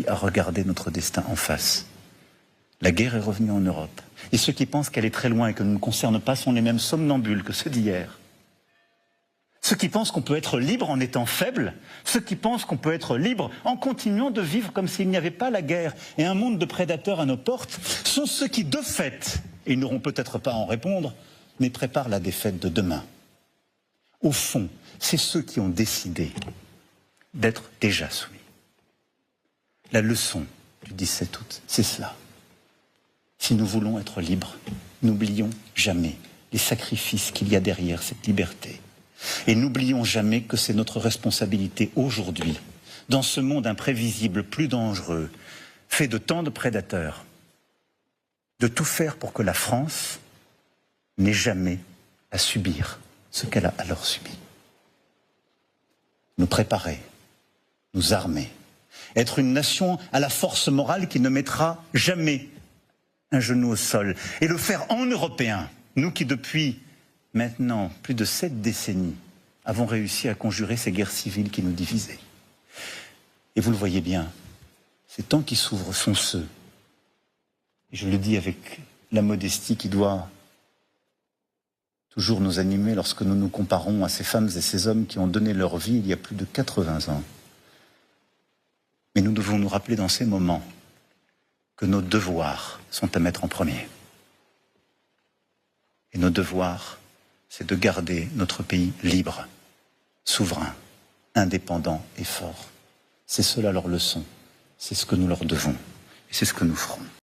aujourd'hui à regarder notre destin en face. La guerre est revenue en Europe. Et ceux qui pensent qu'elle est très loin et que ne nous concerne pas sont les mêmes somnambules que ceux d'hier. Ceux qui pensent qu'on peut être libre en étant faible, ceux qui pensent qu'on peut être libre en continuant de vivre comme s'il n'y avait pas la guerre et un monde de prédateurs à nos portes, sont ceux qui, de fait, et ils n'auront peut-être pas à en répondre, mais préparent la défaite de demain. Au fond, c'est ceux qui ont décidé d'être déjà soumis. La leçon du 17 août, c'est cela. Si nous voulons être libres, n'oublions jamais les sacrifices qu'il y a derrière cette liberté. Et n'oublions jamais que c'est notre responsabilité aujourd'hui, dans ce monde imprévisible, plus dangereux, fait de tant de prédateurs, de tout faire pour que la France n'ait jamais à subir ce qu'elle a alors subi. Nous préparer, nous armer, être une nation à la force morale qui ne mettra jamais un genou au sol, et le faire en Européens, nous qui depuis maintenant plus de 7 décennies avons réussi à conjurer ces guerres civiles qui nous divisaient. Et vous le voyez bien, ces temps qui s'ouvrent sont ceux, et je le dis avec la modestie qui doit toujours nous animer lorsque nous nous comparons à ces femmes et ces hommes qui ont donné leur vie il y a plus de 80 ans. Mais nous devons nous rappeler dans ces moments que nos devoirs sont à mettre en premier. Et nos devoirs, c'est de garder notre pays libre, souverain, indépendant et fort. C'est cela leur leçon, c'est ce que nous leur devons, et c'est ce que nous ferons.